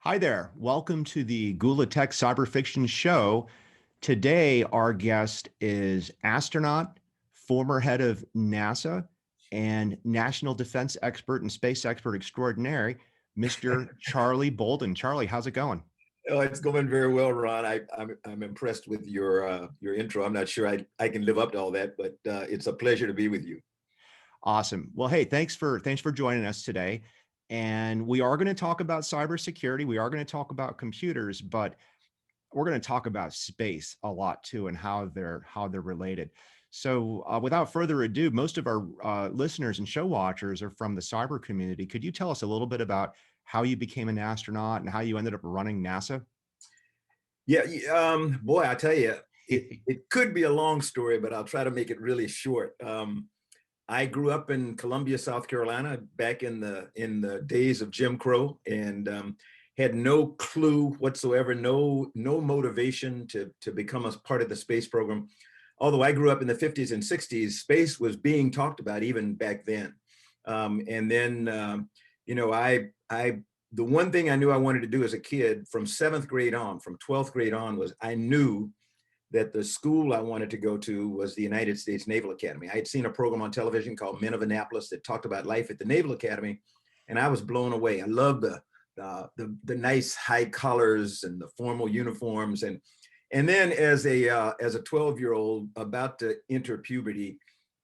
Hi there. Welcome to the Gula Tech Cyber Fiction Show. Today, our guest is astronaut, former head of NASA, and national defense expert and space expert extraordinary, Mr. Charlie Bolden. Charlie, how's it going? Oh, it's going very well, Ron. I'm impressed with your intro. I'm not sure I can live up to all that, but it's a pleasure to be with you. Awesome. Well, hey, thanks for joining us today. And we are going to talk about cybersecurity. We are going to talk about computers, but we're going to talk about space a lot too, and how they're related. So, without further ado, most of our listeners and show watchers are from the cyber community. Could you tell us a little bit about how you became an astronaut and how you ended up running NASA? Yeah, boy, I tell you, it could be a long story, but I'll try to make it really short. I grew up in Columbia, South Carolina, back in the days of Jim Crow, and had no clue whatsoever, no motivation to become a part of the space program. Although I grew up in the 50s and 60s, space was being talked about even back then. And then, I the one thing I knew I wanted to do as a kid from seventh grade on, from 12th grade on, was I knew that the school I wanted to go to was the United States Naval Academy. I had seen a program on television called Men of Annapolis that talked about life at the Naval Academy, and I was blown away. I loved the nice high collars and the formal uniforms, and then as a 12-year-old about to enter puberty,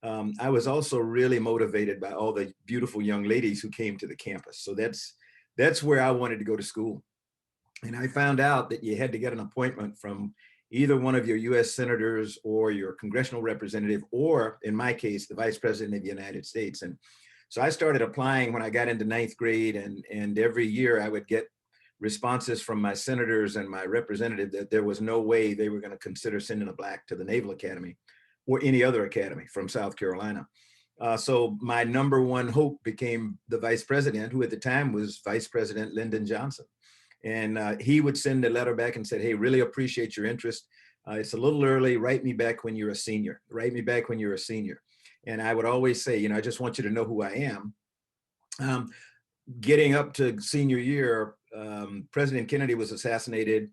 I was also really motivated by all the beautiful young ladies who came to the campus. So that's where I wanted to go to school. And I found out that you had to get an appointment from either one of your US senators or your congressional representative, or in my case, the vice president of the United States. And so I started applying when I got into ninth grade, and every year I would get responses from my senators and my representative that there was no way they were going to consider sending a black to the Naval Academy or any other academy from South Carolina. So my number one hope became the vice president, who at the time was Vice President Lyndon Johnson. And he would send a letter back and said, "Hey, really appreciate your interest. It's a little early. Write me back when you're a senior. Write me back when you're a senior." And I would always say, I just want you to know who I am. Um, Getting up to senior year, President Kennedy was assassinated.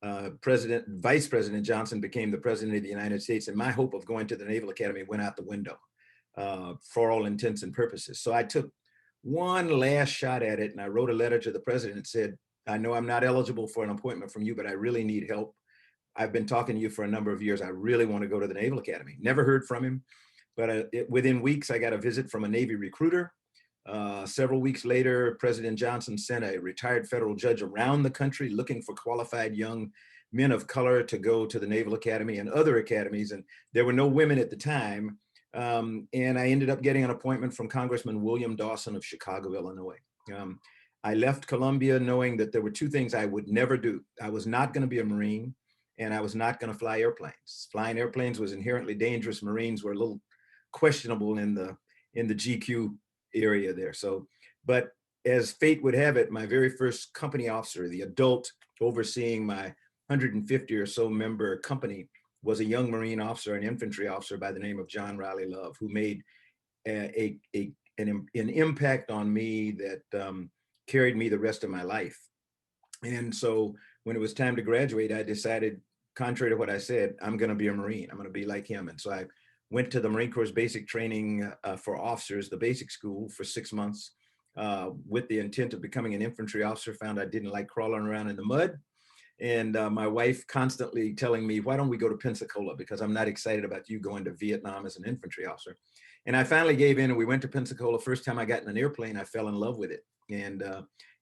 Vice President Johnson became the president of the United States, and my hope of going to the Naval Academy went out the window for all intents and purposes. So I took one last shot at it, and I wrote a letter to the president and said, "I know I'm not eligible for an appointment from you, but I really need help. I've been talking to you for a number of years. I really want to go to the Naval Academy." Never heard from him, but within weeks, I got a visit from a Navy recruiter. Several weeks later, President Johnson sent a retired federal judge around the country looking for qualified young men of color to go to the Naval Academy and other academies. And there were no women at the time. And I ended up getting an appointment from Congressman William Dawson of Chicago, Illinois. Um, I left Columbia knowing that there were two things I would never do. I was not going to be a Marine, and I was not going to fly airplanes. Flying airplanes was inherently dangerous. Marines were a little questionable in the GQ area there. So, but as fate would have it, my very first company officer, the adult overseeing my 150 or so member company, was a young Marine officer, an infantry officer by the name of John Riley Love, who made an impact on me that carried me the rest of my life. And so when it was time to graduate, I decided, contrary to what I said, I'm going to be a Marine. I'm going to be like him. And so I went to the Marine Corps basic training for officers, the basic school, for 6 months with the intent of becoming an infantry officer. Found I didn't like crawling around in the mud. And my wife constantly telling me, "Why don't we go to Pensacola? Because I'm not excited about you going to Vietnam as an infantry officer." And I finally gave in, and we went to Pensacola. First time I got in an airplane, I fell in love with it. And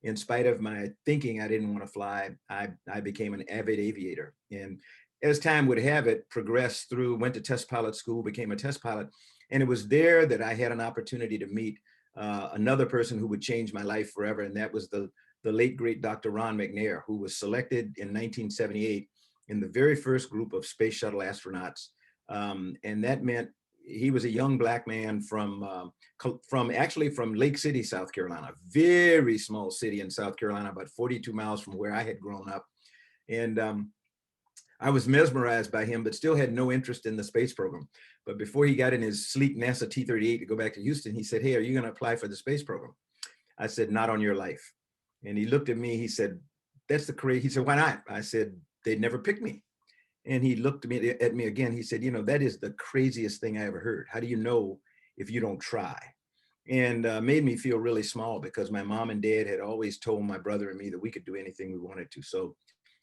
in spite of my thinking I didn't want to fly, I became an avid aviator. And as time would have it, progressed through, went to test pilot school, became a test pilot. And it was there that I had an opportunity to meet another person who would change my life forever. And that was the late, great Dr. Ron McNair, who was selected in 1978 in the very first group of space shuttle astronauts. And that meant he was a young black man from Lake City, South Carolina, very small city in South Carolina, about 42 miles from where I had grown up. And I was mesmerized by him, but still had no interest in the space program. But before he got in his sleek NASA T-38 to go back to Houston, he said, "Hey, are you going to apply for the space program?" I said, "Not on your life." And he looked at me, he said, that's the crazy. He said, why not? I said, they'd never pick me. And he looked at me again. He said, that is the craziest thing I ever heard. How do you know if you don't try? And made me feel really small, because my mom and dad had always told my brother and me that we could do anything we wanted to. So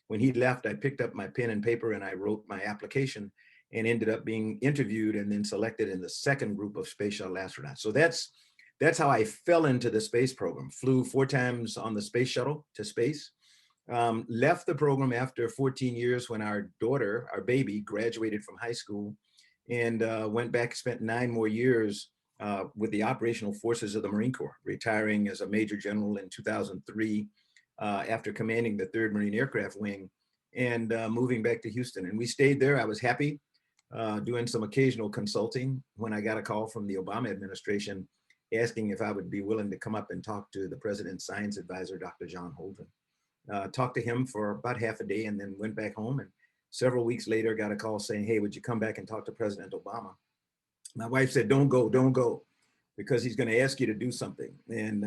when he left, I picked up my pen and paper and I wrote my application, and ended up being interviewed and then selected in the second group of space shuttle astronauts. So that's how I fell into the space program. Flew 4 times on the space shuttle to space. Left the program after 14 years when our daughter, our baby, graduated from high school, and went back, spent 9 more years with the operational forces of the Marine Corps, retiring as a major general in 2003 after commanding the 3rd Marine Aircraft Wing, and moving back to Houston. And we stayed there. I was happy, doing some occasional consulting, when I got a call from the Obama administration asking if I would be willing to come up and talk to the president's science advisor, Dr. John Holdren. Talked to him for about half a day, and then went back home. And several weeks later, got a call saying, hey, would you come back and talk to President Obama? My wife said, don't go, because he's going to ask you to do something, and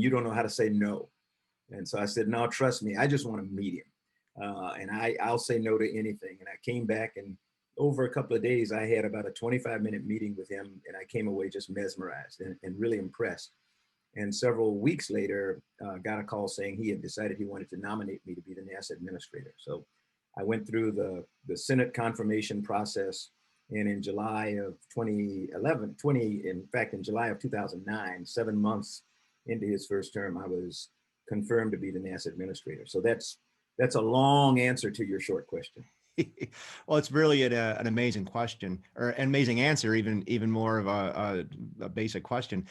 you don't know how to say no. And so I said, no, trust me, I just want to meet him. And I'll say no to anything. And I came back, and over a couple of days, I had about a 25-minute meeting with him, and I came away just mesmerized and really impressed. And several weeks later, got a call saying he had decided he wanted to nominate me to be the NASA administrator. So I went through the Senate confirmation process. And in July of 2011, in July of 2009, 7 months into his first term, I was confirmed to be the NASA administrator. So that's a long answer to your short question. Well, it's really an amazing question, or an amazing answer, even more of a basic question.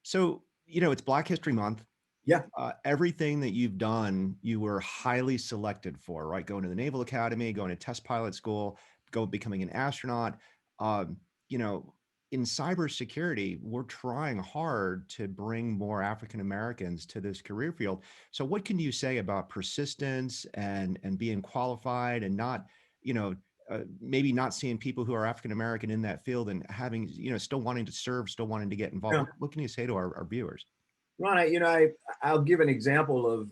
So, it's Black History Month. Yeah. Everything that you've done, you were highly selected for, right? Going to the Naval Academy, going to test pilot school, becoming an astronaut. You know, in cybersecurity, we're trying hard to bring more African Americans to this career field. So what can you say about persistence and being qualified, and not, maybe not seeing people who are African American in that field, and having, still wanting to serve, still wanting to get involved? Yeah. What can you say to our viewers? Ron, I'll give an example of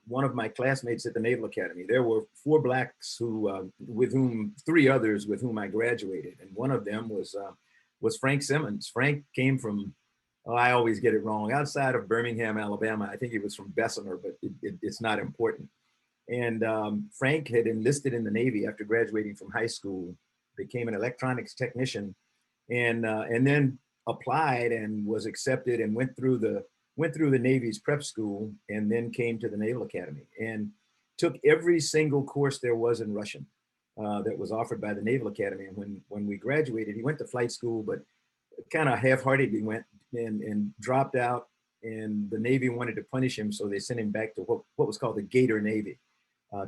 one of my classmates at the Naval Academy. There were 4 Blacks with whom 3 others with whom I graduated, and one of them was Frank Simmons. Frank came from, I always get it wrong, outside of Birmingham, Alabama. I think he was from Bessemer, but it's not important. And Frank had enlisted in the Navy after graduating from high school, became an electronics technician, and then applied and was accepted, and went through the Navy's prep school, and then came to the Naval Academy and took every single course there was in Russian that was offered by the Naval Academy. And when we graduated, he went to flight school, but kind of half-heartedly went and dropped out. And the Navy wanted to punish him, so they sent him back to what was called the Gator Navy,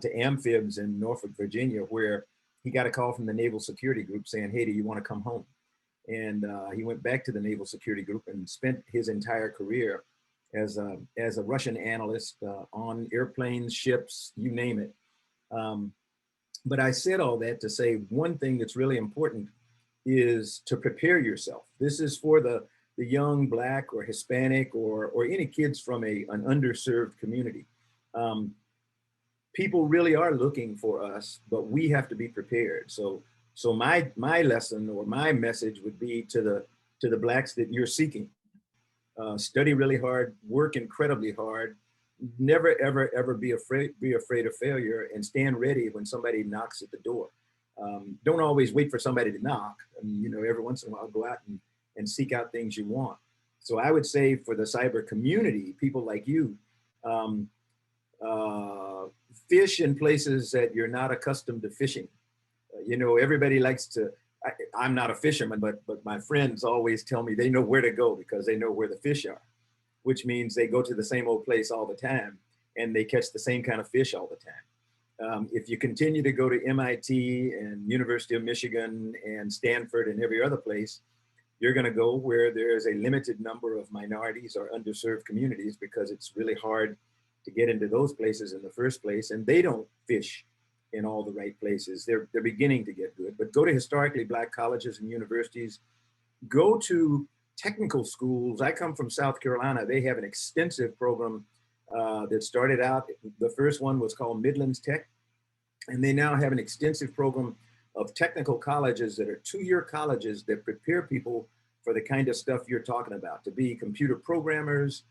to Amphibs in Norfolk, Virginia, where he got a call from the Naval Security Group saying, hey, do you want to come home? And he went back to the Naval Security Group and spent his entire career as a Russian analyst on airplanes, ships, you name it. But I said all that to say one thing that's really important is to prepare yourself. This is for the young Black or Hispanic or any kids from an underserved community. People really are looking for us, but we have to be prepared. So my lesson or my message would be to the Blacks that you're seeking. Study really hard, work incredibly hard, never, ever, ever be afraid of failure, and stand ready when somebody knocks at the door. Don't always wait for somebody to knock. I mean, every once in a while, go out and seek out things you want. So I would say for the cyber community, people like you, fish in places that you're not accustomed to fishing. Everybody likes to, I'm not a fisherman, but my friends always tell me they know where to go because they know where the fish are, which means they go to the same old place all the time and they catch the same kind of fish all the time. If you continue to go to MIT and University of Michigan and Stanford and every other place, you're going to go where there is a limited number of minorities or underserved communities, because it's really hard to get into those places in the first place, and they don't fish in all the right places. They're beginning to get good, but go to historically Black colleges and universities, go to technical schools. I come from South Carolina. They have an extensive program that started out. The first one was called Midlands Tech, and they now have an extensive program of technical colleges that are 2-year colleges that prepare people for the kind of stuff you're talking about, to be computer programmers,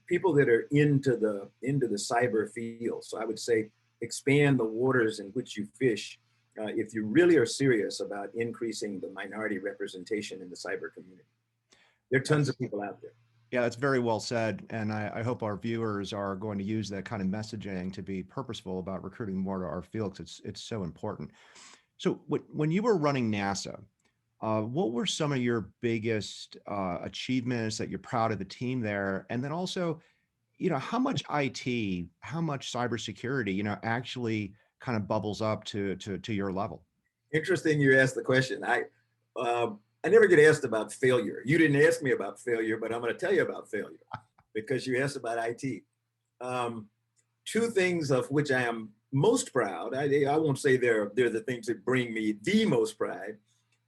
people that are into the cyber field. So I would say expand the waters in which you fish if you really are serious about increasing the minority representation in the cyber community. There are tons of people out there. Yeah, that's very well said. And I hope our viewers are going to use that kind of messaging to be purposeful about recruiting more to our field, because it's so important. So when you were running NASA, what were some of your biggest achievements that you're proud of the team there? And then also, how much IT, how much cybersecurity, actually kind of bubbles up to your level? Interesting you asked the question. I never get asked about failure. You didn't ask me about failure, but I'm going to tell you about failure because you asked about IT. Two things of which I am most proud. I won't say they're the things that bring me the most pride,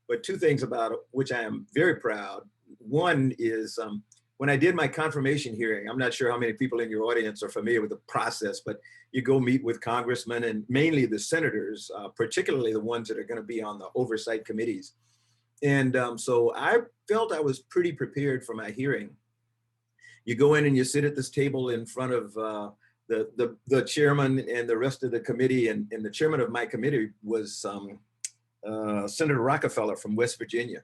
but two things about which I am very proud. One is when I did my confirmation hearing. I'm not sure how many people in your audience are familiar with the process, but you go meet with congressmen and mainly the senators, particularly the ones that are going to be on the oversight committees. And so I felt I was pretty prepared for my hearing. You go in and you sit at this table in front of the chairman and the rest of the committee, and the chairman of my committee was Senator Rockefeller from West Virginia.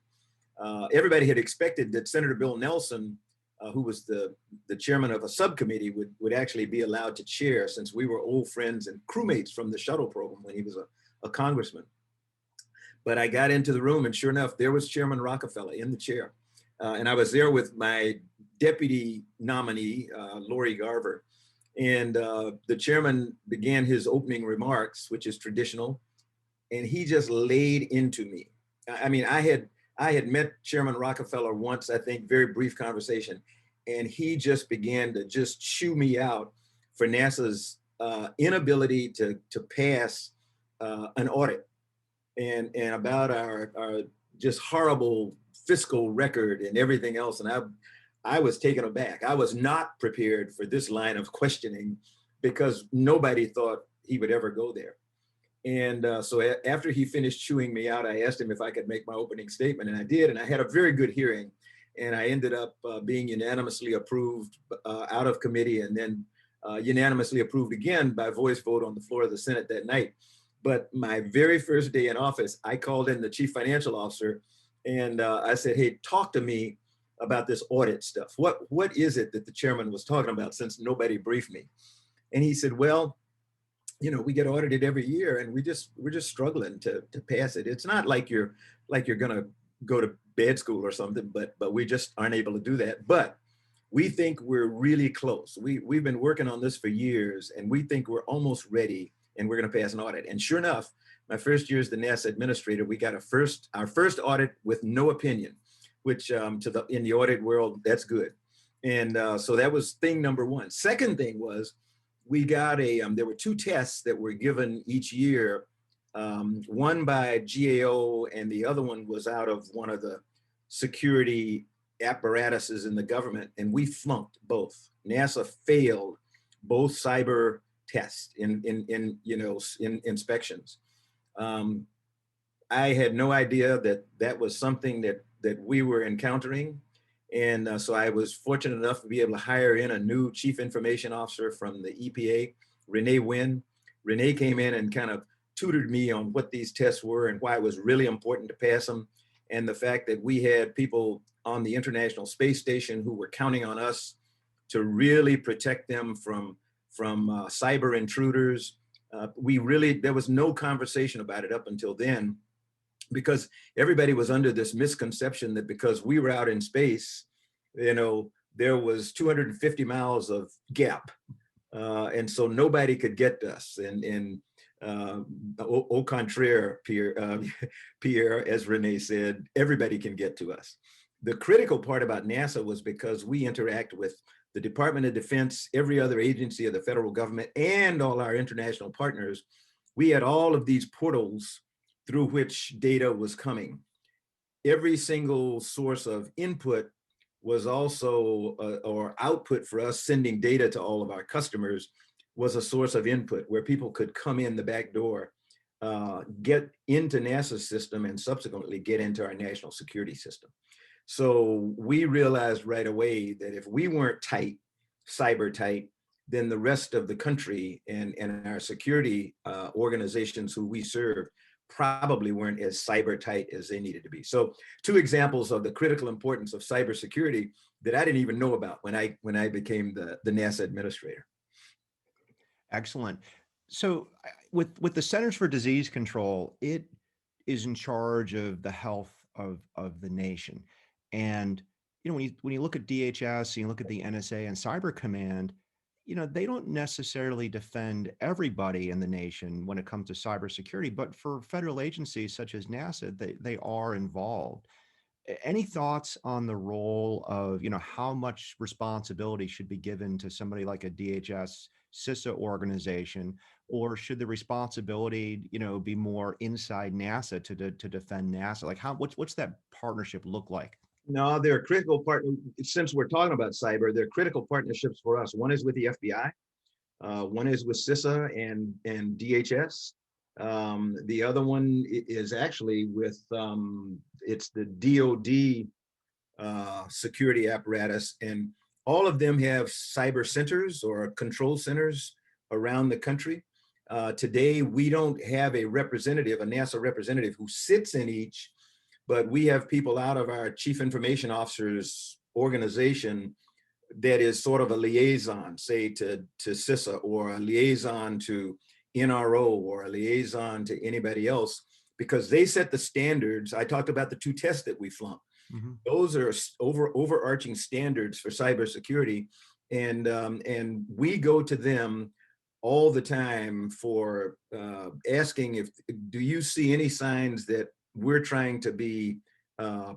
Everybody had expected that Senator Bill Nelson, who was the chairman of a subcommittee, would actually be allowed to chair, since we were old friends and crewmates from the shuttle program when he was a congressman. But I got into the room, and sure enough, there was Chairman Rockefeller in the chair. And I was there with my deputy nominee, Lori Garver. And the chairman began his opening remarks, which is traditional, and he just laid into me. I mean, I had met Chairman Rockefeller once, I think, very brief conversation, and he just began to just chew me out for NASA's inability to pass an audit, and about our just horrible fiscal record and everything else. And I was taken aback. I was not prepared for this line of questioning because nobody thought he would ever go there. And so after he finished chewing me out, I asked him if I could make my opening statement, and I did. And I had a very good hearing, and I ended up being unanimously approved out of committee, and then unanimously approved again by voice vote on the floor of the Senate that night. But my very first day in office, I called in the chief financial officer, and I said, "Hey, talk to me about this audit stuff. What is it that the chairman was talking about, since nobody briefed me?" And he said, "Well, we get audited every year, and we're just struggling to pass it. It's not like you're gonna go to bed school or something, but we just aren't able to do that. But we think we're really close. We've been working on this for years, and we think we're almost ready, and we're gonna pass an audit." And sure enough, my first year as the NASA administrator, we got our first audit with no opinion, which in the audit world, that's good. And so that was thing number one. Second thing was, we got there were 2 tests that were given each year, one by GAO, and the other one was out of one of the security apparatuses in the government, and we flunked both. NASA failed both cyber tests in inspections. I had no idea that was something that we were encountering. And so I was fortunate enough to be able to hire in a new chief information officer from the EPA, Renee Wynn. Renee came in and kind of tutored me on what these tests were and why it was really important to pass them. And the fact that we had people on the International Space Station who were counting on us to really protect them from cyber intruders. There was no conversation about it up until then, because everybody was under this misconception that because we were out in space, there was 250 miles of gap. And so nobody could get to us. And au contraire, Pierre, as Renee said, everybody can get to us. The critical part about NASA was because we interact with the Department of Defense, every other agency of the federal government, and all our international partners. We had all of these portals through which data was coming. Every single source of input was also, or output for us sending data to all of our customers, was a source of input where people could come in the back door, get into NASA's system, and subsequently get into our national security system. So we realized right away that if we weren't tight, cyber tight, then the rest of the country and our security organizations who we serve probably weren't as cyber tight as they needed to be. So two examples of the critical importance of cybersecurity that I didn't even know about when I became the NASA administrator. Excellent. So with the Centers for Disease Control, it is in charge of the health of the nation. And when you look at DHS and you look at the NSA and Cyber Command, they don't necessarily defend everybody in the nation when it comes to cybersecurity, but for federal agencies such as NASA, they are involved. Any thoughts on the role of, how much responsibility should be given to somebody like a DHS CISA organization, or should the responsibility, be more inside NASA to defend NASA? Like what's that partnership look like? No, they're critical partner. Since we're talking about cyber, they're critical partnerships for us. One is with the FBI, one is with CISA and DHS. The other one is actually with it's the DoD security apparatus, and all of them have cyber centers or control centers around the country. Today, we don't have a representative, a NASA representative who sits in each, but we have people out of our chief information officer's organization that is sort of a liaison, say to CISA, or a liaison to NRO, or a liaison to anybody else, because they set the standards. I talked about the two tests that we flunked. Mm-hmm. Those are overarching standards for cybersecurity, and we go to them all the time for asking do you see any signs that we're trying to be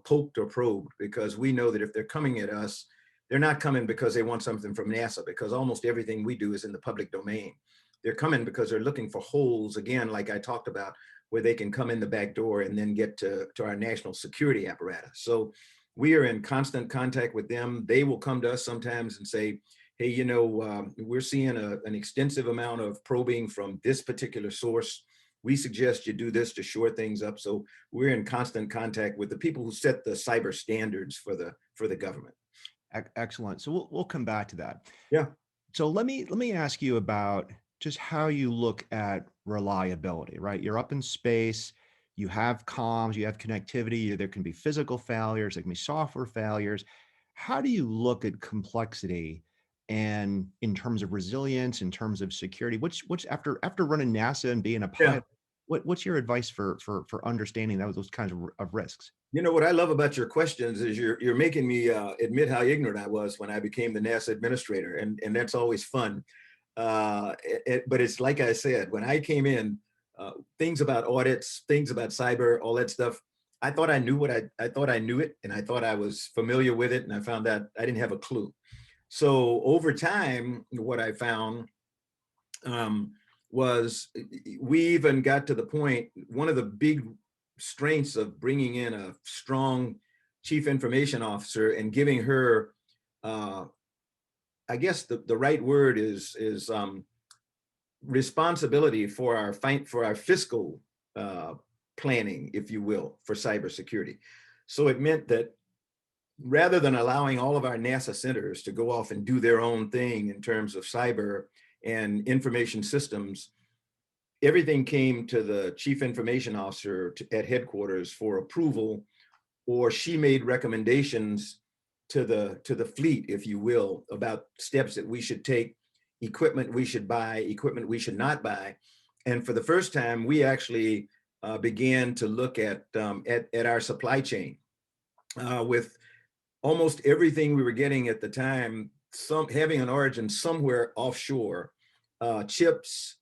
poked or probed, because we know that if they're coming at us, they're not coming because they want something from NASA, because almost everything we do is in the public domain. They're coming because they're looking for holes, again, like I talked about, where they can come in the back door and then get to our national security apparatus. So we are in constant contact with them. They will come to us sometimes and say, hey, we're seeing an extensive amount of probing from this particular source. We suggest you do this to shore things up. So we're in constant contact with the people who set the cyber standards for the government. Excellent. So we'll come back to that. Yeah. So let me ask you about just how you look at reliability, right? You're up in space, you have comms, you have connectivity, there can be physical failures, there can be software failures. How do you look at complexity and in terms of resilience, in terms of security? What's after running NASA and being a pilot, what's your advice for understanding those kinds of risks? What I love about your questions is you're making me admit how ignorant I was when I became the NASA administrator, and that's always fun. But it's like I said, when I came in, things about audits, things about cyber, all that stuff, I thought I knew I thought I knew it, and I thought I was familiar with it, and I found out I didn't have a clue. So over time, what I found was we even got to the point, one of the big strengths of bringing in a strong chief information officer and giving her, I guess the right word is responsibility for our fiscal planning, if you will, for cybersecurity. So it meant that rather than allowing all of our NASA centers to go off and do their own thing in terms of cyber and information systems, everything came to the chief information officer at headquarters for approval, or she made recommendations to the fleet, if you will, about steps that we should take, equipment we should buy, equipment we should not buy. And for the first time, we actually began to look at our supply chain with almost everything we were getting at the time, having an origin somewhere offshore, chips,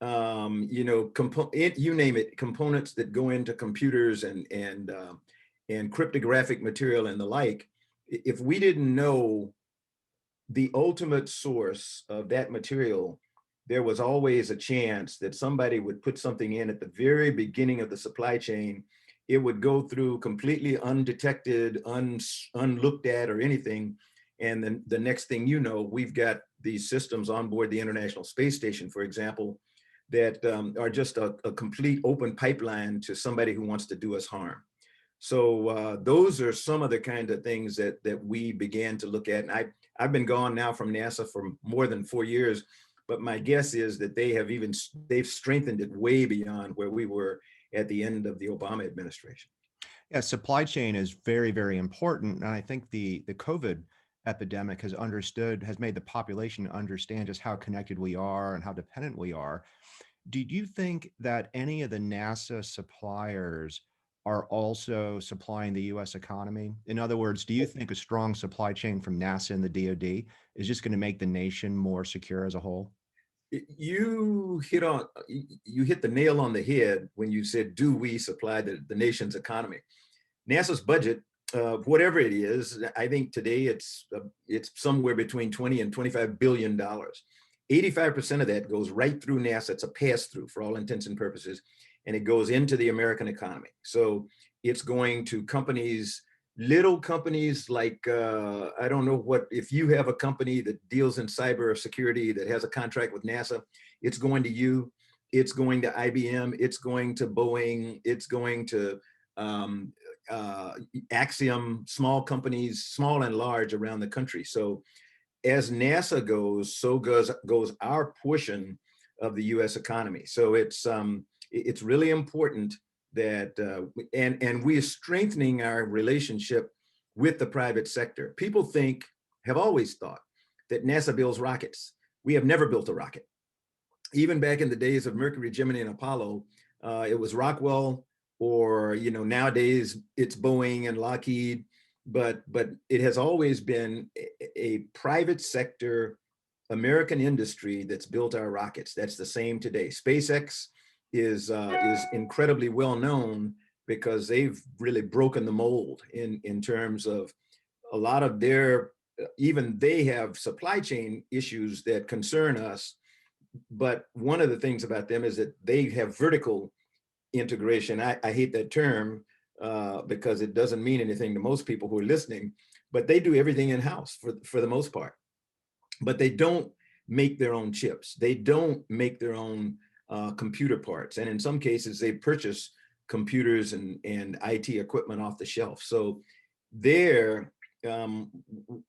you name it, components that go into computers and cryptographic material and the like. If we didn't know the ultimate source of that material, there was always a chance that somebody would put something in at the very beginning of the supply chain. it would go through completely undetected, unlooked at or anything. And then the next thing you know, we've got these systems on board the International Space Station, for example, that are just a complete open pipeline to somebody who wants to do us harm. So those are some of the kind of things that we began to look at. And I've been gone now from NASA for more than 4 years, but my guess is that they've strengthened it way beyond where we were at the end of the Obama administration. Yeah, supply chain is very, very important. And I think the COVID epidemic has made the population understand just how connected we are and how dependent we are. Do you think that any of the NASA suppliers are also supplying the US economy? In other words, do you think a strong supply chain from NASA and the DoD is just going to make the nation more secure as a whole? You hit the nail on the head when you said, do we supply the nation's economy? NASA's budget, whatever it is, I think today it's somewhere between 20 and $25 billion. 85% of that goes right through NASA. It's a pass through for all intents and purposes, and it goes into the American economy. So it's going to companies, little companies like, I don't know what, if you have a company that deals in cyber security that has a contract with NASA, it's going to you, it's going to IBM, it's going to Boeing, it's going to Axiom, small companies, small and large around the country. So as NASA goes, so goes our portion of the U.S. economy. So it's really important that and we are strengthening our relationship with the private sector. People have always thought that NASA builds rockets. We have never built a rocket. Even back in the days of Mercury, Gemini, and Apollo, it was Rockwell, or nowadays it's Boeing and Lockheed. But it has always been a private sector American industry that's built our rockets. That's the same today. SpaceX is incredibly well known because they've really broken the mold in terms of a lot of even they have supply chain issues that concern us. But one of the things about them is that they have vertical integration. I hate that term because it doesn't mean anything to most people who are listening, but they do everything in-house for the most part. But they don't make their own chips. They don't make their own computer parts. And in some cases, they purchase computers and IT equipment off the shelf. So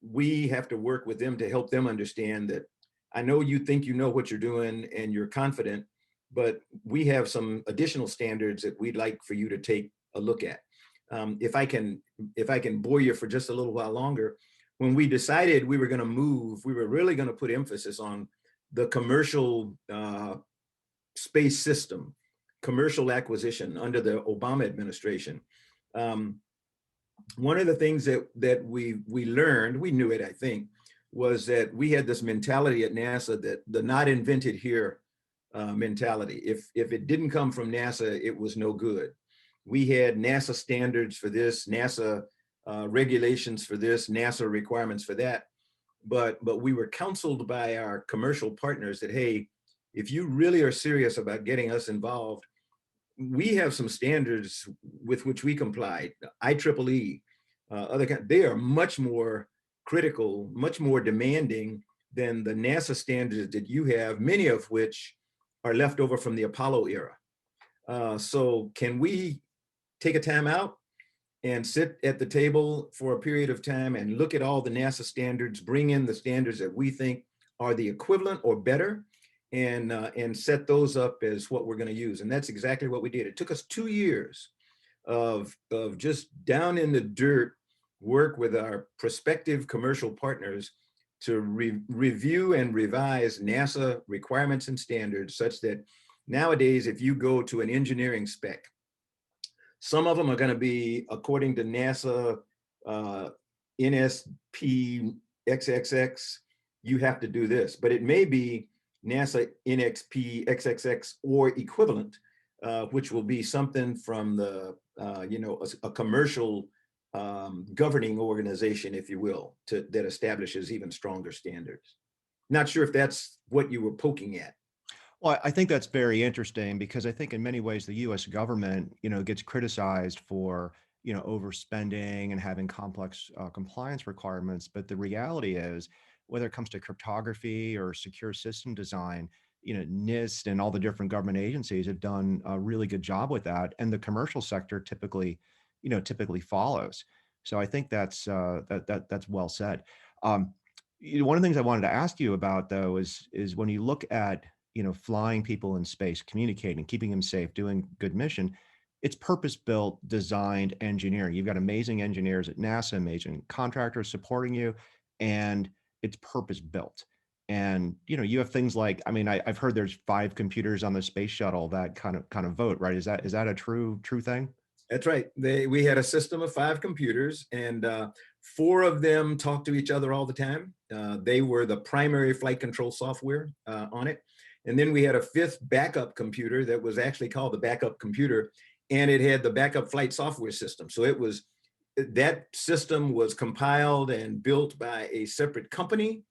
we have to work with them to help them understand that I know you think you know what you're doing and you're confident, but we have some additional standards that we'd like for you to take a look at. If I can bore you for just a little while longer, when we decided we were going to move, we were really going to put emphasis on the commercial space system, commercial acquisition under the Obama administration. One of the things that we learned, we knew it, I think, was that we had this mentality at NASA, that the not invented here mentality. If it didn't come from NASA, it was no good. We had NASA standards for this, NASA regulations for this, NASA requirements for that. But we were counseled by our commercial partners that, hey, if you really are serious about getting us involved, we have some standards with which we comply. IEEE, they are much more critical, much more demanding than the NASA standards that you have, many of which are left over from the Apollo era. So can we take a time out and sit at the table for a period of time and look at all the NASA standards, bring in the standards that we think are the equivalent or better, and set those up as what we're going to use? And that's exactly what we did. It took us 2 years of just down in the dirt work with our prospective commercial partners to review and revise NASA requirements and standards, such that nowadays, if you go to an engineering spec, some of them are going to be according to NASA NSP XXX, you have to do this, but it may be NASA NXP XXX or equivalent, which will be something from the, a commercial governing organization, if you will, that establishes even stronger standards. Not sure if that's what you were poking at. Well, I think that's very interesting because I think in many ways the U.S. government, gets criticized for, overspending and having complex compliance requirements. But the reality is, whether it comes to cryptography or secure system design, NIST and all the different government agencies have done a really good job with that, and the commercial sector typically follows. So I think that's well said. Um, One of the things I wanted to ask you about though is when you look at flying people in space, communicating, keeping them safe, doing good mission, it's purpose built, designed engineering. You've got amazing engineers at NASA, amazing contractors supporting you, and it's purpose built. And you have things like, I mean, I've heard there's 5 computers on the space shuttle that kind of vote, right? Is that a true thing? That's right. We had a system of 5 computers, and 4 of them talked to each other all the time. They were the primary flight control software on it. And then we had a 5th backup computer that was actually called the backup computer, and it had the backup flight software system. So that system was compiled and built by a separate company,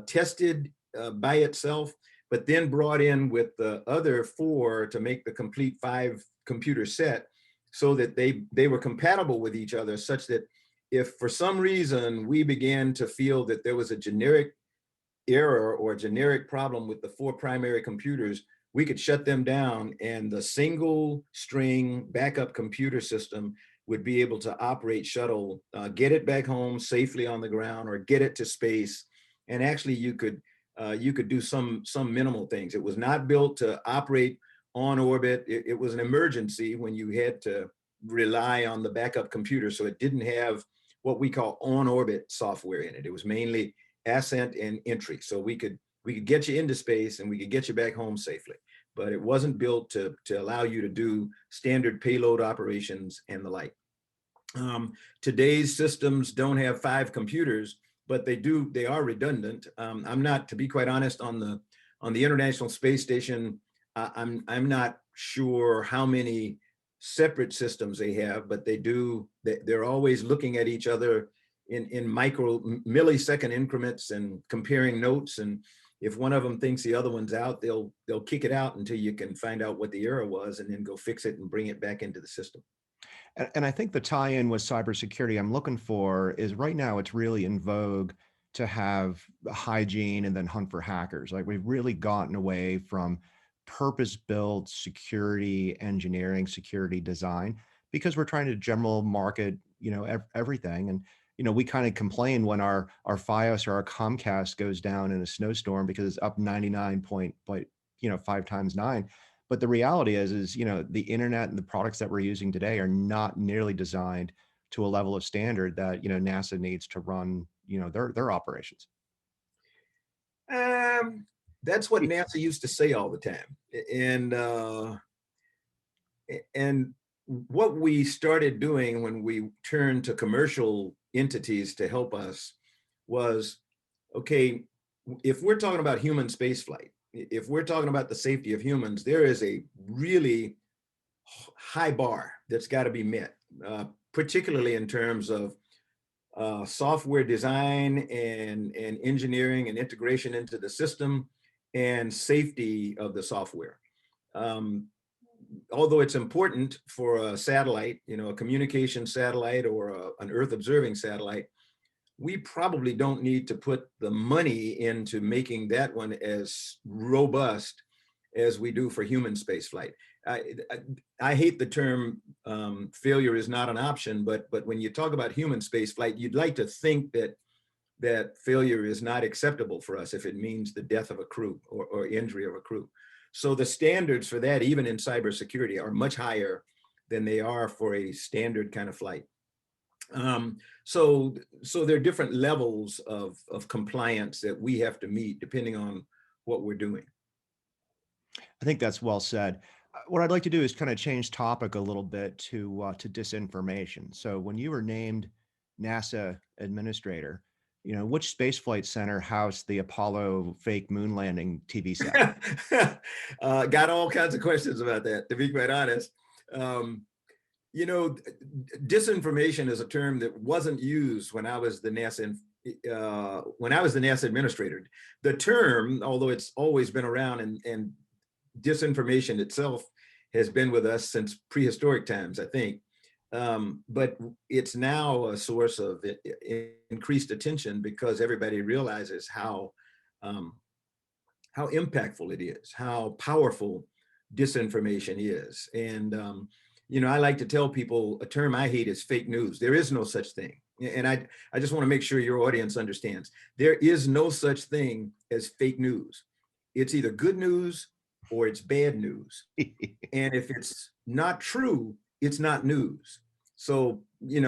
tested by itself, but then brought in with the other 4 to make the complete 5 computer set, so that they were compatible with each other, such that if for some reason we began to feel that there was a generic error or a generic problem with the 4 primary computers, we could shut them down, and the single string backup computer system would be able to operate shuttle, get it back home safely on the ground, or get it to space. And actually you could do some minimal things. It was not built to operate on orbit. It was an emergency when you had to rely on the backup computer. So it didn't have what we call on orbit software in it. It was mainly ascent and entry. So we could get you into space and we could get you back home safely. But it wasn't built to allow you to do standard payload operations and the like. Today's systems don't have 5 computers, but they are redundant. I'm not, to be quite honest, on the International Space Station, I'm not sure how many separate systems they have, but they're always looking at each other in millisecond increments and comparing notes. And if one of them thinks the other one's out, they'll kick it out until you can find out what the error was, and then go fix it and bring it back into the system. And I think the tie-in with cybersecurity I'm looking for is right now it's really in vogue to have hygiene and then hunt for hackers. Like we've really gotten away from purpose-built security engineering, security design, because we're trying to general market, everything. And we kind of complain when our FiOS or our Comcast goes down in a snowstorm because it's up 99 point, 5 times 9. But the reality is the internet and the products that we're using today are not nearly designed to a level of standard that NASA needs to run their operations. That's what NASA used to say all the time. And what we started doing when we turned to commercial entities to help us was, okay, if we're talking about human spaceflight, if we're talking about the safety of humans, there is a really high bar that's got to be met, particularly in terms of software design and engineering and integration into the system, and safety of the software. Although it's important for a satellite, a communication satellite or an Earth observing satellite, we probably don't need to put the money into making that one as robust as we do for human spaceflight. I hate the term failure is not an option, but when you talk about human spaceflight, you'd like to think that failure is not acceptable for us if it means the death of a crew or injury of a crew. So the standards for that, even in cybersecurity, are much higher than they are for a standard kind of flight. So there are different levels of compliance that we have to meet depending on what we're doing. I think that's well said. What I'd like to do is kind of change topic a little bit to disinformation. So when you were named NASA administrator, which spaceflight center housed the Apollo fake moon landing TV set? Got all kinds of questions about that, to be quite honest. Disinformation is a term that wasn't used when I was the NASA when I was the NASA administrator, the term, although it's always been around, and disinformation itself has been with us since prehistoric times, I think. But it's now a source of increased attention because everybody realizes um, how impactful it is, how powerful disinformation is. And, I like to tell people a term I hate is fake news. There is no such thing. And I just want to make sure your audience understands there is no such thing as fake news. It's either good news or it's bad news. And if it's not true, it's not news. So,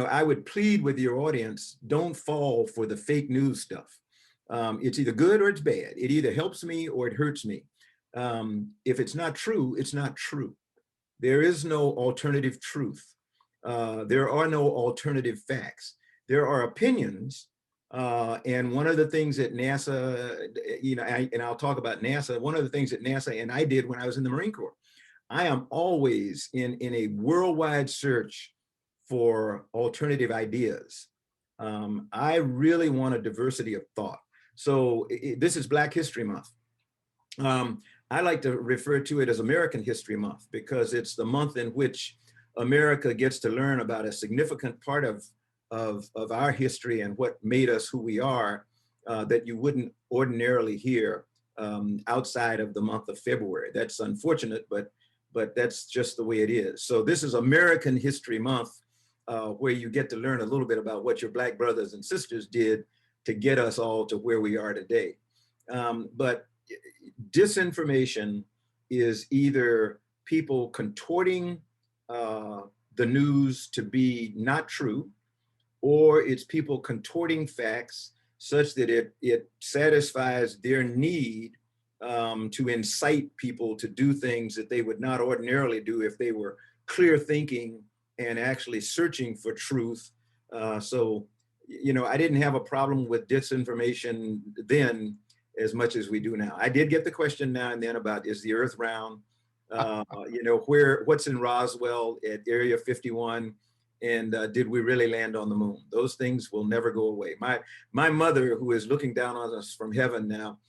I would plead with your audience, don't fall for the fake news stuff. It's either good or it's bad. It either helps me or it hurts me. If it's not true, it's not true. There is no alternative truth. There are no alternative facts. There are opinions. And one of the things that NASA, and I'll talk about NASA, one of the things that NASA and I did when I was in the Marine Corps, I am always in a worldwide search for alternative ideas. I really want a diversity of thought. So this is Black History Month. I like to refer to it as American History Month because it's the month in which America gets to learn about a significant part of our history and what made us who we are that you wouldn't ordinarily hear outside of the month of February. That's unfortunate, but that's just the way it is. So this is American History Month, where you get to learn a little bit about what your Black brothers and sisters did to get us all to where we are today. But disinformation is either people contorting the news to be not true, or it's people contorting facts such that it satisfies their need to incite people to do things that they would not ordinarily do if they were clear thinking and actually searching for truth. So, I didn't have a problem with disinformation then as much as we do now. I did get the question now and then about, is the earth round? What's in Roswell at Area 51? And did we really land on the moon? Those things will never go away. My mother, who is looking down on us from heaven now,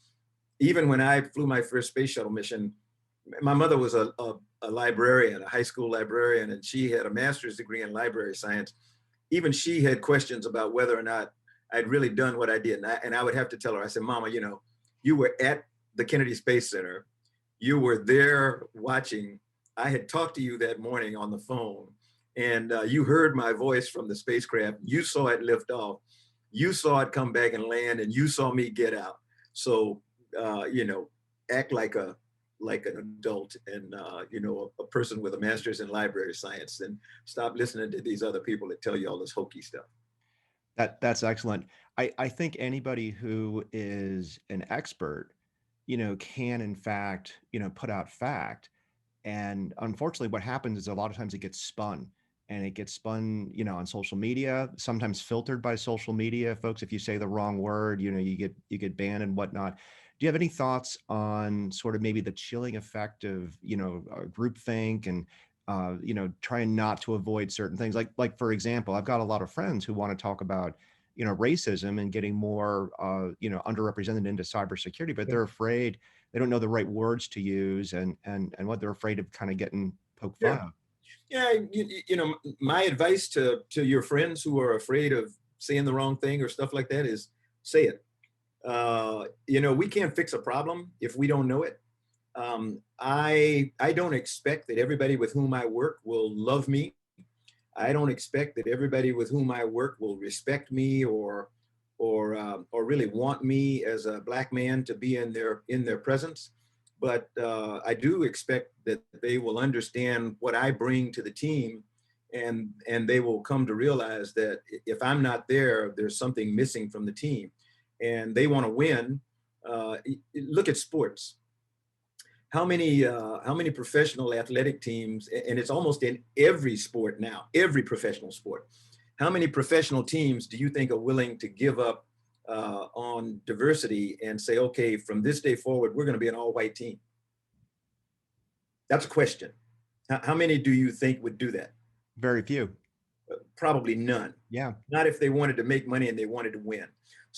even when I flew my first space shuttle mission, my mother was a librarian, a high school librarian, and she had a master's degree in library science. Even she had questions about whether or not I'd really done what I did. And I would have to tell her, I said, Mama, you were at the Kennedy Space Center. You were there watching. I had talked to you that morning on the phone, and you heard my voice from the spacecraft. You saw it lift off. You saw it come back and land, and you saw me get out. So, act like an adult and a person with a master's in library science, and stop listening to these other people that tell you all this hokey stuff. That's excellent. I think anybody who is an expert, can in fact, put out fact. And unfortunately, what happens is a lot of times it gets spun, and it gets spun, on social media, sometimes filtered by social media folks. If you say the wrong word, you get banned and whatnot. Do you have any thoughts on sort of maybe the chilling effect of, groupthink and, trying not to avoid certain things? Like, for example, I've got a lot of friends who want to talk about, racism and getting more, underrepresented into cybersecurity, but they're afraid, they don't know the right words to use, and what they're afraid of kind of getting poked fun of. Yeah, my advice to your friends who are afraid of saying the wrong thing or stuff like that is say it. We can't fix a problem if we don't know it. I don't expect that everybody with whom I work will love me. I don't expect that everybody with whom I work will respect me or really want me as a Black man to be in their presence. But I do expect that they will understand what I bring to the team, and they will come to realize that if I'm not there, there's something missing from the team, and they want to win. Look at sports. How many professional athletic teams, and it's almost in every sport now, every professional sport. How many professional teams do you think are willing to give up on diversity and say, okay, from this day forward, we're going to be an all-white team? That's a question. How many do you think would do that? Very few. Probably none. Yeah. Not if they wanted to make money and they wanted to win.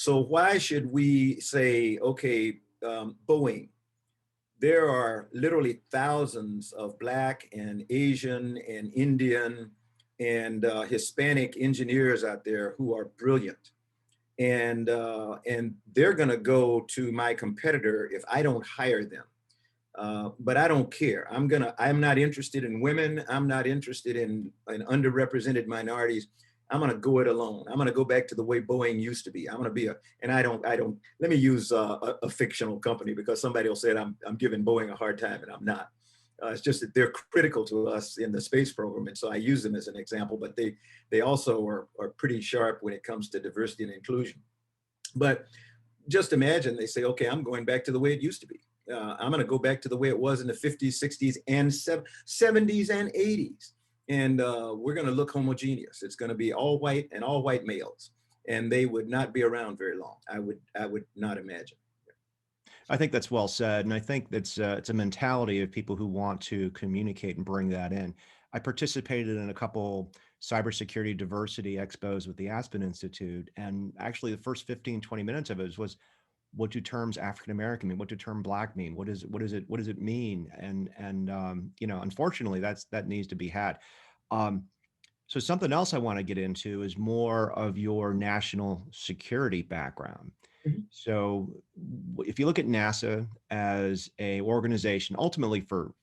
So why should we say, okay, Boeing, there are literally thousands of Black and Asian and Indian and Hispanic engineers out there who are brilliant. And they're going to go to my competitor if I don't hire them. But I don't care. I'm not interested in women. I'm not interested in underrepresented minorities. I'm going to go it alone. I'm going to go back to the way Boeing used to be. I'm going to be and I don't, let me use a fictional company because somebody will say I'm giving Boeing a hard time, and I'm not. It's just that they're critical to us in the space program. And so I use them as an example, but they also are pretty sharp when it comes to diversity and inclusion. But just imagine they say, okay, I'm going back to the way it used to be. I'm going to go back to the way it was in the 50s, 60s, and 70s and 80s. And we're going to look homogeneous. It's going to be all white and all white males. And they would not be around very long. I would not imagine. I think that's well said. And I think that's it's a mentality of people who want to communicate and bring that in. I participated in a couple cybersecurity diversity expos with the Aspen Institute. And actually the first 15, 20 minutes of it was what do terms African American mean? What do term Black mean? What does it mean? And you know, unfortunately, that needs to be had. Um, so something else I want to get into is more of your national security background. Mhm. So if you look at NASA as a organization, ultimately for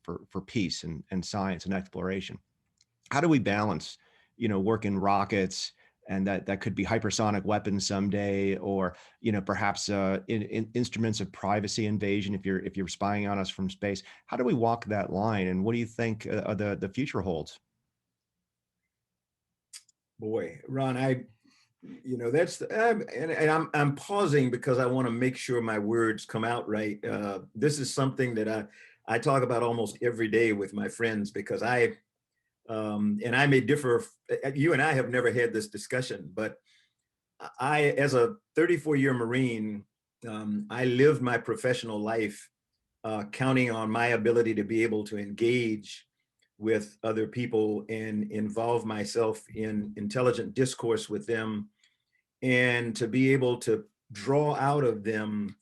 peace and science and exploration, how do we balance, you know, working rockets and that could be hypersonic weapons someday, or you know, perhaps instruments of privacy invasion if you're spying on us from space? How do we walk that line, and what do you think the future holds? Boy, Ron, that's and I'm pausing because I want to make sure my words come out right. This is something that I talk about almost every day with my friends because and I may differ. You and I have never had this discussion, but as a 34-year Marine, I lived my professional life counting on my ability to be able to engage with other people and involve myself in intelligent discourse with them, and to be able to draw out of them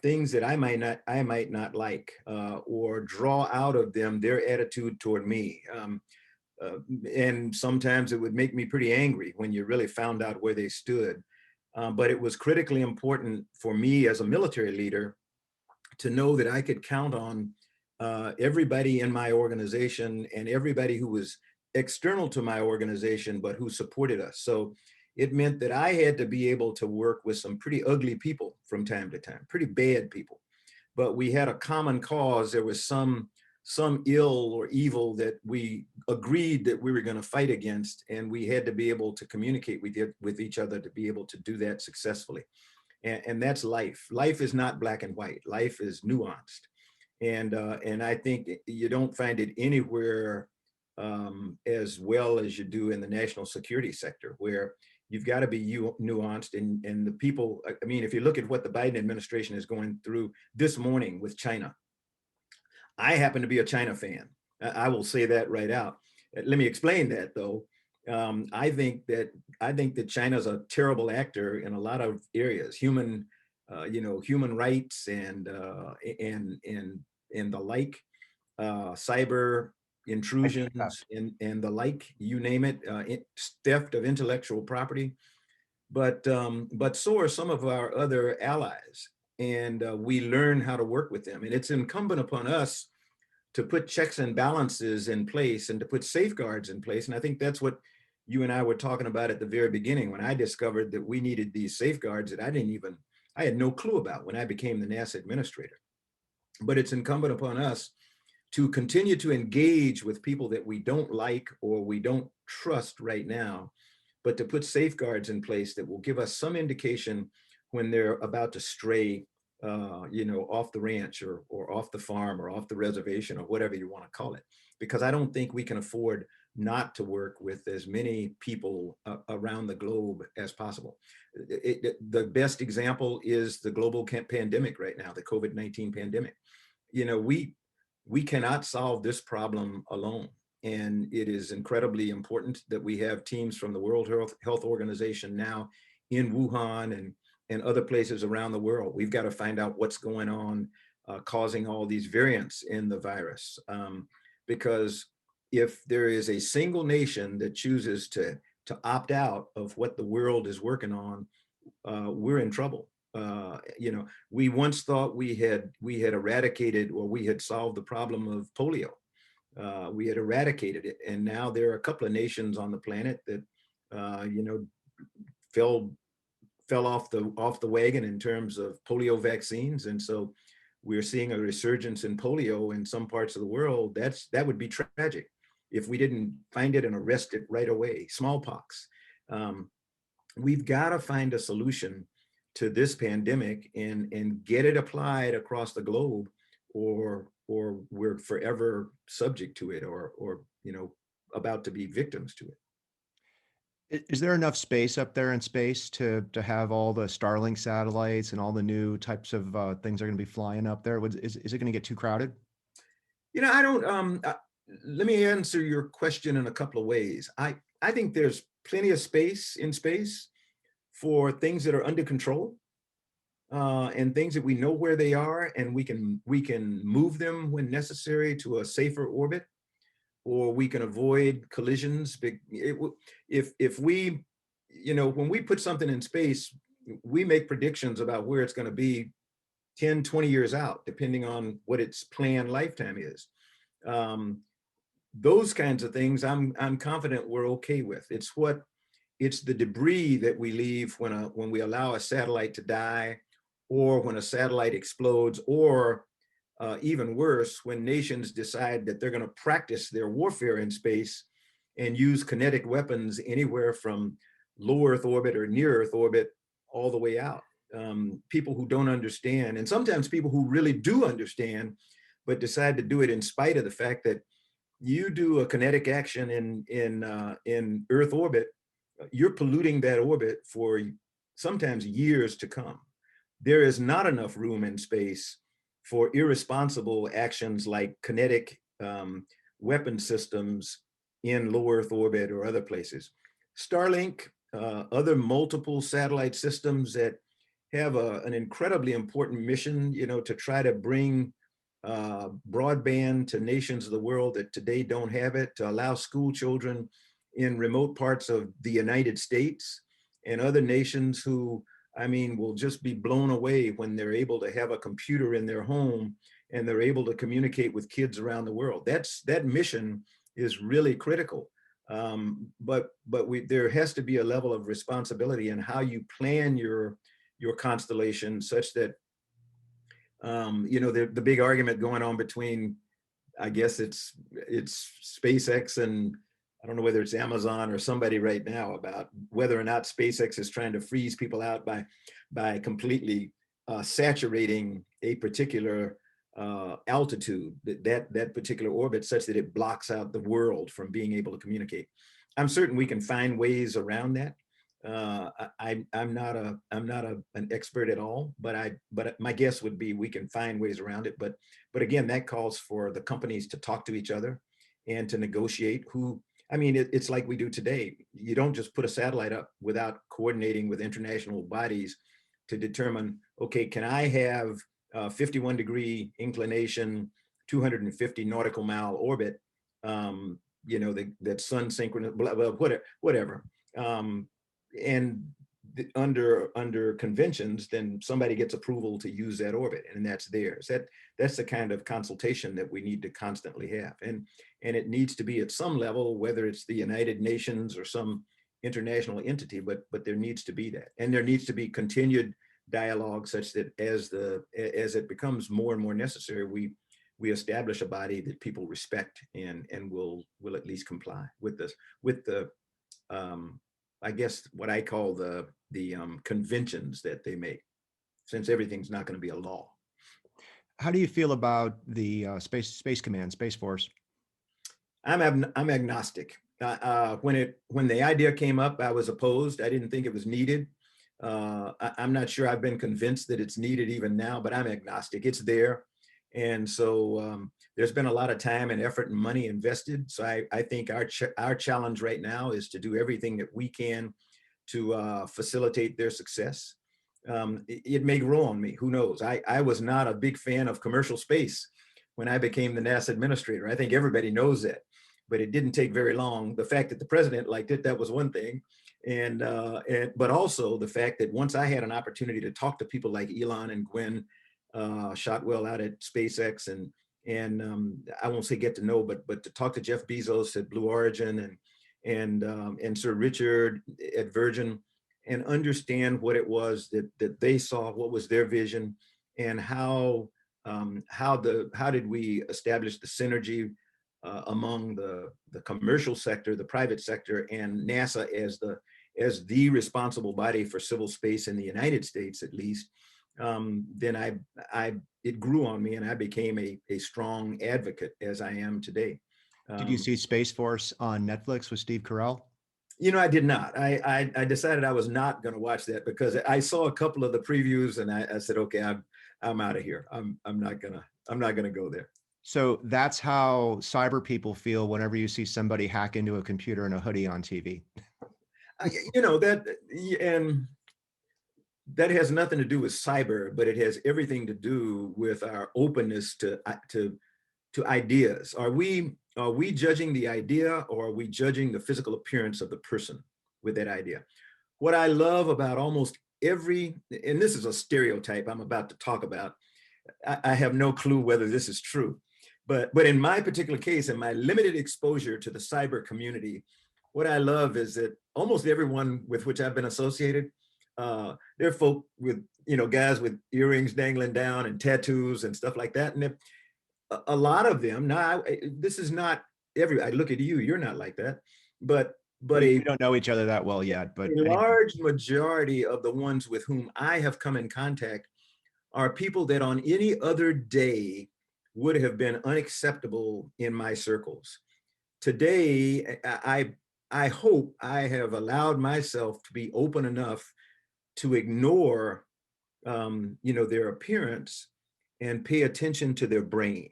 things that I might not like, or draw out of them their attitude toward me. Uh, and sometimes it would make me pretty angry when you really found out where they stood. But it was critically important for me as a military leader to know that I could count on everybody in my organization and everybody who was external to my organization, but who supported us. So it meant that I had to be able to work with some pretty ugly people from time to time, pretty bad people. But we had a common cause. There was some ill or evil that we agreed that we were going to fight against, and we had to be able to communicate with each other to be able to do that successfully. And that's life. Life is not black and white. Life is nuanced, and I think you don't find it anywhere as well as you do in the national security sector, where you've got to be nuanced. And the people, I mean, if you look at what the Biden administration is going through this morning with China, I happen to be a China fan. I will say that right out. Let me explain that though. I think that China's a terrible actor in a lot of areas, human rights and the like, cyber I think that. intrusions and the like, you name it, theft of intellectual property. But so are some of our other allies, and we learn how to work with them. And it's incumbent upon us to put checks and balances in place and to put safeguards in place. And I think that's what you and I were talking about at the very beginning when I discovered that we needed these safeguards that I had no clue about when I became the NASA administrator. But it's incumbent upon us to continue to engage with people that we don't like or we don't trust right now, but to put safeguards in place that will give us some indication when they're about to stray, off the ranch or off the farm or off the reservation or whatever you want to call it. Because I don't think we can afford not to work with as many people around the globe as possible. The best example is the global pandemic right now, the COVID-19 pandemic. We cannot solve this problem alone. And it is incredibly important that we have teams from the World Health Organization now in Wuhan and other places around the world. We've got to find out what's going on, causing all these variants in the virus. Because if there is a single nation that chooses to opt out of what the world is working on, we're in trouble. We once thought we had eradicated, or we had solved the problem of polio. We had eradicated it, and now there are a couple of nations on the planet that fell off the wagon in terms of polio vaccines, and so we're seeing a resurgence in polio in some parts of the world. That would be tragic if we didn't find it and arrest it right away. Smallpox. We've got to find a solution to this pandemic and get it applied across the globe, or we're forever subject to it, or about to be victims to it. Is there enough space up there in space to have all the Starlink satellites and all the new types of things that are going to be flying up there? Is it going to get too crowded? I don't. Let me answer your question in a couple of ways. I think there's plenty of space in space for things that are under control, and things that we know where they are, and we can move them when necessary to a safer orbit, or we can avoid collisions. If we, when we put something in space, we make predictions about where it's going to be 10, 20 years out, depending on what its planned lifetime is. Those kinds of things I'm confident we're okay with. It's the debris that we leave when we allow a satellite to die, or when a satellite explodes, or even worse, when nations decide that they're going to practice their warfare in space and use kinetic weapons anywhere from low Earth orbit or near Earth orbit all the way out. People who don't understand, and sometimes people who really do understand, but decide to do it in spite of the fact that you do a kinetic action in Earth orbit, you're polluting that orbit for sometimes years to come. There is not enough room in space for irresponsible actions like kinetic weapon systems in low Earth orbit or other places. Starlink, other multiple satellite systems that have an incredibly important mission, to try to bring broadband to nations of the world that today don't have it, to allow school children in remote parts of the United States and other nations who, will just be blown away when they're able to have a computer in their home and they're able to communicate with kids around the world. That mission is really critical. But there has to be a level of responsibility in how you plan your constellation, such that the big argument going on between, I guess it's SpaceX and, I don't know whether it's Amazon or somebody right now, about whether or not SpaceX is trying to freeze people out by completely saturating a particular altitude, that particular orbit, such that it blocks out the world from being able to communicate. I'm certain we can find ways around that. I'm not an expert at all, but my guess would be we can find ways around it. But again, that calls for the companies to talk to each other and to negotiate it's like we do today. You don't just put a satellite up without coordinating with international bodies to determine, okay, can I have 51-degree inclination, 250 nautical mile orbit, that sun synchronous, whatever. And under conventions, then somebody gets approval to use that orbit, and that's theirs. That's the kind of consultation that we need to constantly have, and it needs to be at some level, whether it's the United Nations or some international entity, but there needs to be that, and there needs to be continued dialogue, such that as it becomes more and more necessary, we establish a body that people respect and will at least comply with the I guess what I call the conventions that they make, since everything's not going to be a law. How do you feel about the Space Command, Space Force? I'm agnostic. When the idea came up, I was opposed. I didn't think it was needed. I'm not sure I've been convinced that it's needed even now, but I'm agnostic. It's there. And so there's been a lot of time and effort and money invested. So I think our challenge right now is to do everything that we can to facilitate their success. it may grow on me. Who knows? I was not a big fan of commercial space when I became the NASA administrator. I think everybody knows that, but it didn't take very long. The fact that the president liked it, that was one thing. But also the fact that once I had an opportunity to talk to people like Elon and Gwen Shotwell out at SpaceX, and I won't say get to know, but to talk to Jeff Bezos at Blue Origin, and Sir Richard at Virgin, and understand what it was that they saw, what was their vision, and how did we establish the synergy among the commercial sector, the private sector, and NASA as the responsible body for civil space in the United States, at least. Then it grew on me, and I became a strong advocate, as I am today. Did you see Space Force on Netflix with Steve Carell? I did not. I decided I was not going to watch that because I saw a couple of the previews, and I said, okay, I'm out of here. I'm not gonna go there. So that's how cyber people feel whenever you see somebody hack into a computer in a hoodie on TV. And that has nothing to do with cyber, but it has everything to do with our openness to ideas. Are we judging the idea, or are we judging the physical appearance of the person with that idea? What I love about almost every, and this is a stereotype I'm about to talk about, I have no clue whether this is true, but in my particular case, in my limited exposure to the cyber community, what I love is that almost everyone with which I've been associated, they're folk with, guys with earrings dangling down and tattoos and stuff like that. And a lot of them, now, this is not I look at you, you're not like that, but we don't know each other that well yet. But a large majority of the ones with whom I have come in contact are people that on any other day would have been unacceptable in my circles. Today, I hope I have allowed myself to be open enough to ignore, their appearance and pay attention to their brain,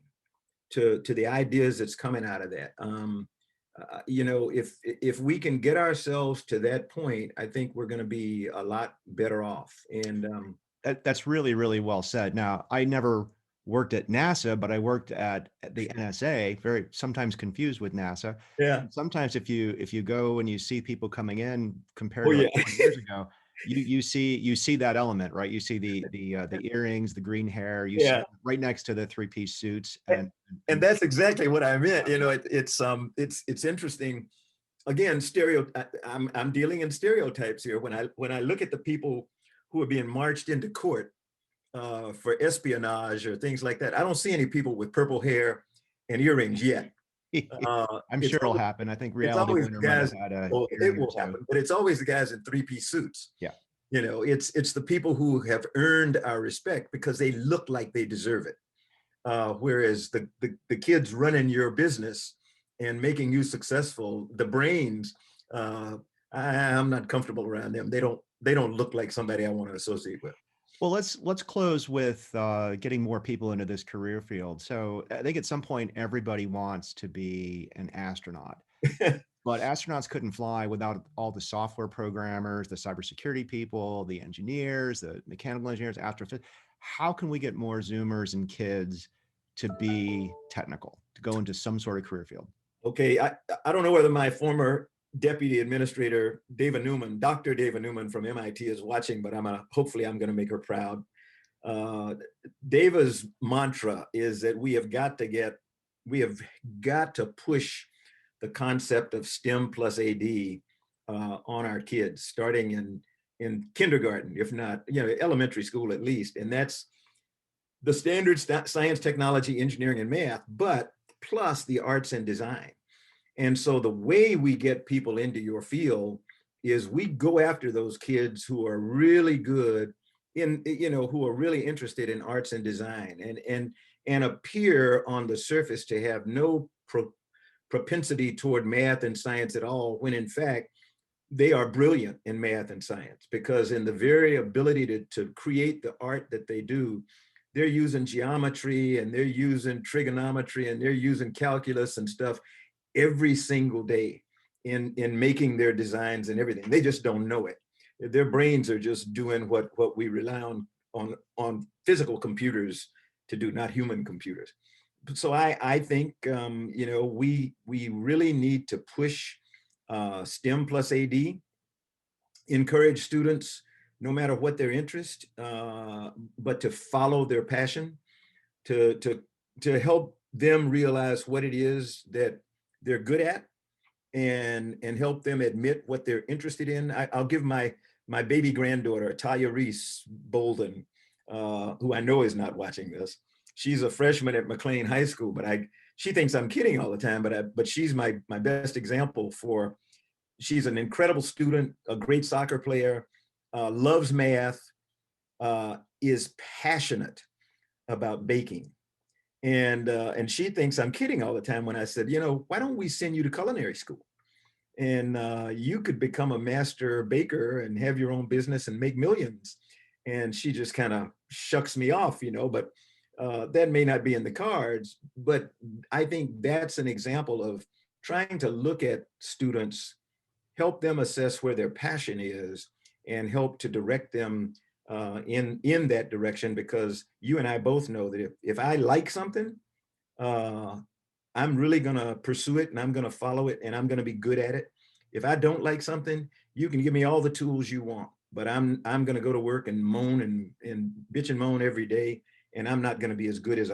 to the ideas that's coming out of that. If we can get ourselves to that point, I think we're going to be a lot better off. And that's really, really well said. Now, I never worked at NASA, but I worked at the NSA, very sometimes confused with NASA. yeah, And sometimes if you go and you see people coming in compared oh to like yeah, 20 years ago, you see that element, right? You see the earrings, the green hair, you see yeah. right next to the three-piece suits, And that's exactly what I meant. It's interesting. Again, I'm dealing in stereotypes here. When I look at the people who are being marched into court for espionage or things like that, I don't see any people with purple hair and earrings yet. I'm sure it'll happen. I think It's Reality always Winner might guys. have had a Well, it earring or will two. happen, but it's always the guys in three-piece suits. Yeah. It's the people who have earned our respect because they look like they deserve it. Whereas the kids running your business and making you successful, the brains, I'm not comfortable around them. They don't look like somebody I want to associate with. Well, let's close with getting more people into this career field. So I think at some point everybody wants to be an astronaut, but astronauts couldn't fly without all the software programmers, the cybersecurity people, the engineers, the mechanical engineers, astrophysics. How can we get more Zoomers and kids to be technical, to go into some sort of career field? Okay, I don't know whether my former deputy administrator, Dr. Dava Newman from MIT is watching, but hopefully I'm going to make her proud. Dava's mantra is that we have got to push the concept of STEM plus AD on our kids, starting in kindergarten, if not, elementary school at least. And that's the standards, science, technology, engineering, and math, but plus the arts and design. And so the way we get people into your field is we go after those kids who are really good who are really interested in arts and design and appear on the surface to have no propensity toward math and science at all, when in fact, they are brilliant in math and science, because in the very ability to create the art that they do, they're using geometry and they're using trigonometry and they're using calculus and stuff every single day in making their designs and everything. They just don't know it. their brains are just doing what we rely on physical computers to do, not human computers. So I think you know, we really need to push STEM plus AD, encourage students, no matter what their interest, but to follow their passion, to to help them realize what it is that they're good at, and help them admit what they're interested in. I'll give my baby granddaughter, Talia Reese Bolden, who I know is not watching this. She's a freshman at McLean High School, but she thinks I'm kidding all the time. But she's my best example for. She's an incredible student, a great soccer player, loves math, is passionate about baking. And she thinks I'm kidding all the time when I said, you know, why don't we send you to culinary school? And you could become a master baker and have your own business and make millions. And she just kind of shucks me off, you know, but that may not be in the cards. But I think that's an example of trying to look at students, help them assess where their passion is, and help to direct them in that direction. Because you and I both know that if I like something, uh, I'm really going to pursue it, and I'm going to follow it, and I'm going to be good at it. If I don't like something, you can give me all the tools you want, but I'm going to go to work and moan and bitch and moan every day, and I'm not going to be as good as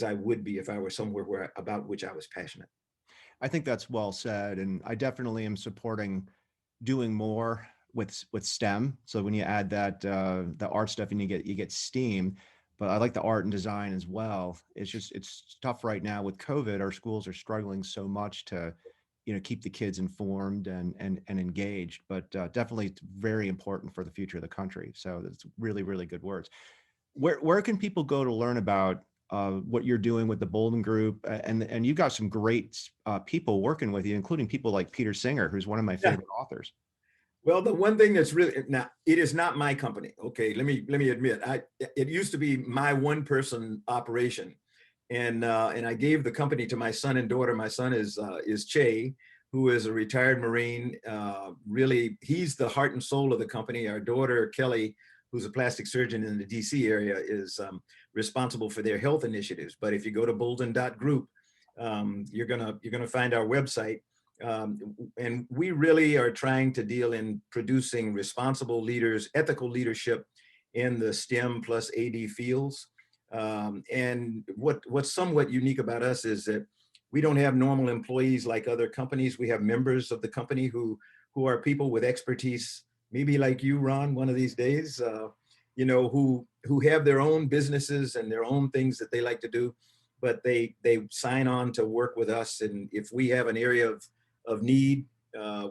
I would be if I were somewhere about which I was passionate. I think that's well said, and I definitely am supporting doing more with STEM. So when you add that the art stuff, and you get STEAM, but I like the art and design as well. It's tough right now with COVID. Our schools are struggling so much to, keep the kids informed and engaged. But definitely it's very important for the future of the country. So that's really really good words. Where can people go to learn about what you're doing with the Bolden Group? And you've got some great people working with you, including people like Peter Singer, who's one of my Yeah. favorite authors. Well, the one thing that's really, now, it is not my company. Okay, let me admit, it used to be my one person operation, and I gave the company to my son and daughter. My son is Che, who is a retired Marine. Really, he's the heart and soul of the company. Our daughter Kelly, who's a plastic surgeon in the DC area, is responsible for their health initiatives. But if you go to bolden.group, you're gonna find our website. And we really are trying to deal in producing responsible leaders, ethical leadership in the STEM plus AD fields. And what's somewhat unique about us is that we don't have normal employees like other companies. We have members of the company who are people with expertise, maybe like you, Ron, one of these days, who have their own businesses and their own things that they like to do, but they sign on to work with us. And if we have an area of need,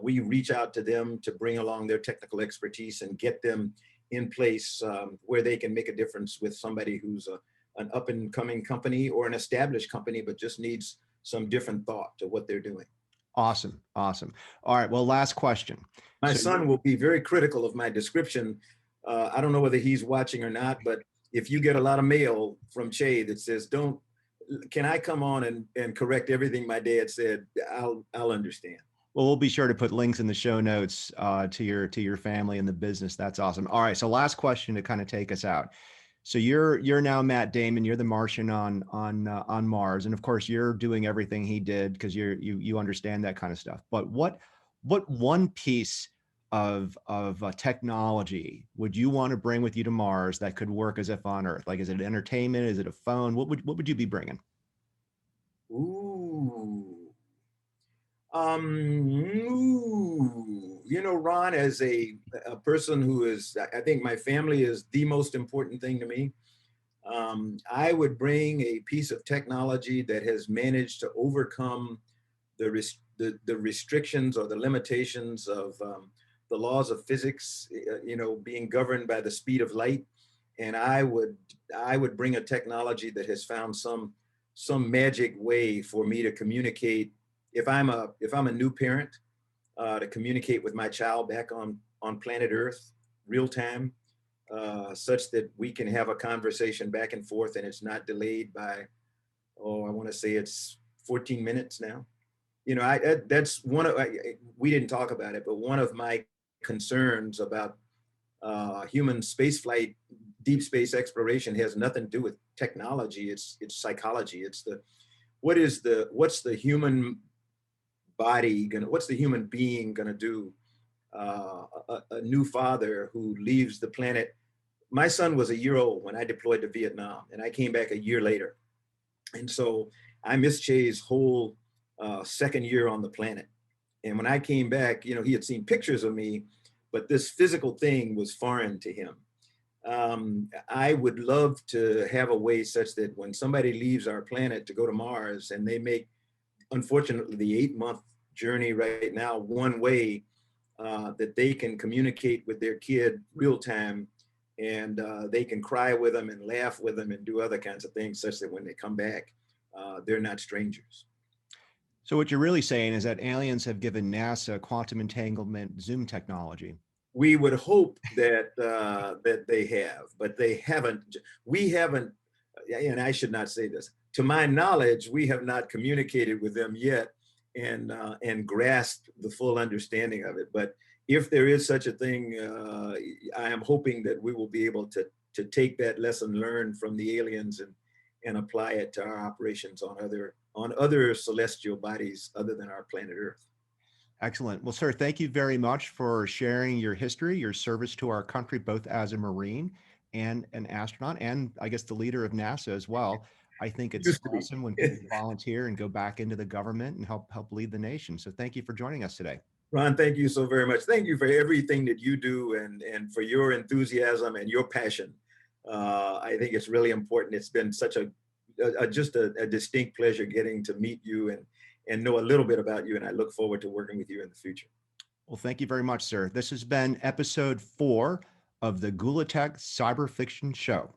we reach out to them to bring along their technical expertise and get them in place where they can make a difference with somebody who's an up and coming company or an established company, but just needs some different thought to what they're doing. Awesome. Awesome. All right. Well, last question. My So son will be very critical of my description. I don't know whether he's watching or not, but if you get a lot of mail from Che that says, can I come on and correct everything my dad said? I'll understand. well, we'll be sure to put links in the show notes to your family and the business. That's awesome. All right. So last question to kind of take us out. So you're now Matt Damon. You're the Martian on Mars, and of course you're doing everything he did because you understand that kind of stuff. But what one piece of technology would you want to bring with you to Mars that could work as if on Earth? Like, is it entertainment? Is it a phone? What would you be bringing? Ooh. Ron, as a person who is, I think my family is the most important thing to me. I would bring a piece of technology that has managed to overcome the restrictions or the limitations of the laws of physics, being governed by the speed of light. And I would bring a technology that has found some magic way for me to communicate if I'm a new parent, to communicate with my child back on planet Earth, real time, such that we can have a conversation back and forth, and it's not delayed by, I want to say it's 14 minutes now. That's we didn't talk about it, but one of my concerns about Human space flight, deep space exploration has nothing to do with technology. It's psychology. It's the what's the human body gonna what's the human being gonna do? A new father who leaves the planet. My son was a year old when I deployed to Vietnam, and I came back a year later. And so I missed Che's whole second year on the planet. And when I came back, he had seen pictures of me, but this physical thing was foreign to him. I would love to have a way such that when somebody leaves our planet to go to Mars and they make, unfortunately, the 8-month journey right now, one way, that they can communicate with their kid real time, and they can cry with them and laugh with them and do other kinds of things such that when they come back, they're not strangers. So what you're really saying is that aliens have given NASA quantum entanglement Zoom technology. We would hope that that they have, but they haven't. We haven't, and I should not say this. To my knowledge, we have not communicated with them yet and grasped the full understanding of it. But if there is such a thing, I am hoping that we will be able to take that lesson learned from the aliens and apply it to our operations on other celestial bodies other than our planet Earth. Excellent. Well, sir, thank you very much for sharing your history, your service to our country, both as a Marine and an astronaut, and I guess the leader of NASA as well. I think it's Used to be. awesome when people volunteer and go back into the government and help lead the nation. So thank you for joining us today. Ron, thank you so very much. Thank you for everything that you do and for your enthusiasm and your passion. I think it's really important. It's been such just a distinct pleasure getting to meet you and know a little bit about you. And I look forward to working with you in the future. Well, thank you very much, sir. This has been episode 4 of the Gula Tech Cyber Fiction Show.